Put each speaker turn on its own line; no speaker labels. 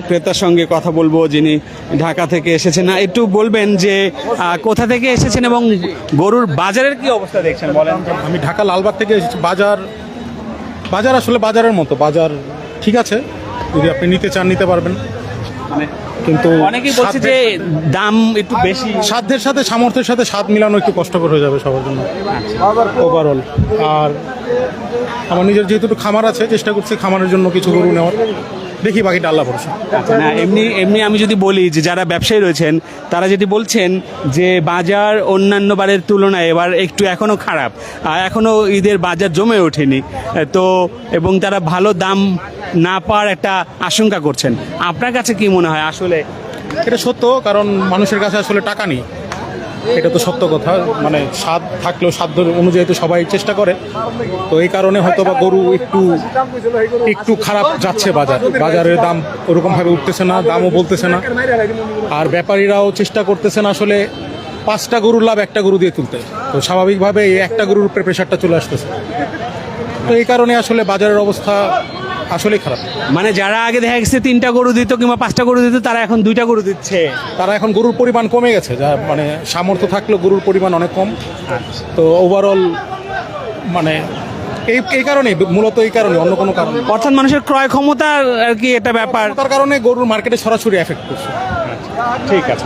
ক্রেতার সঙ্গে কথা বলবো যিনি ঢাকা থেকে এসেছেন। না, একটু বলবেন যে কোথা থেকে এসেছেন এবং গরুর বাজারের কি অবস্থা দেখছেন বলেন।
আমি ঢাকা লালবাগ থেকে এসেছি। বাজার বাজার আসলে বাজারের মতো বাজার ঠিক আছে, যদি আপনি নিতে চান নিতে পারবেন,
মানে
কিন্তু
অনেকেই বলছে যে দাম একটু বেশি।
সাধ্যের সাথে সামর্থ্যের সাথে স্বাদ মিলানো একটু কষ্টকর হয়ে যাবে সবার জন্য ওভারঅল। আর আমার নিজের যেহেতু একটু খামার আছে, চেষ্টা করছি খামারের জন্য কিছু গরু নেওয়ার, দেখি বাকিটা আল্লাহ ভরসা।
আচ্ছা, না এমনি এমনি আমি যদি বলি যে যারা ব্যবসায়ী রয়েছেন তারা যদি বলছেন যে বাজার অন্যান্য বারের তুলনায় এবার একটু এখনও খারাপ, আর এখনও ঈদের বাজার জমে ওঠেনি, তো এবং তারা ভালো দাম না পাওয়ার একটা আশঙ্কা করছেন। আপনার কাছে কি মনে হয় আসলে?
এটা সত্য, কারণ মানুষের কাছে আসলে টাকা নেই, এটা তো সত্য কথা। মানে স্বাদ থাকলেও সাধ্য অনুযায়ী তো সবাই চেষ্টা করে, তো এই কারণে হয়তো বা গরু একটু একটু খারাপ যাচ্ছে। বাজারের দাম ওরকমভাবে উঠতেছে না, দামও বলতেছে না। আর ব্যাপারীরাও চেষ্টা করতেছে না আসলে 5টা গরুর লাভ একটা গরু দিয়ে তুলতে, তো স্বাভাবিকভাবে এই একটা গরুর উপরে প্রেশারটা চলে আসতেছে। তো এই কারণে আসলে বাজারের অবস্থা আসলেই খারাপ।
মানে যারা আগে দেখা গেছে 3টা গরু দিত কিংবা 5টা গরু দিত, তারা এখন 2টা গরু দিচ্ছে।
তারা এখন গরুর পরিমাণ কমে গেছে, যা মানে সামর্থ্য থাকলেও গরুর পরিমাণ অনেক কম। তো ওভারঅল মানে এই কারণে, মূলত এই কারণে, অন্য কোনো কারণে।
অর্থাৎ মানুষের ক্রয় ক্ষমতার আর কি এটা ব্যাপার।
তার কারণে গরুর মার্কেটে সরাসরি এফেক্ট করছে।
ঠিক আছে।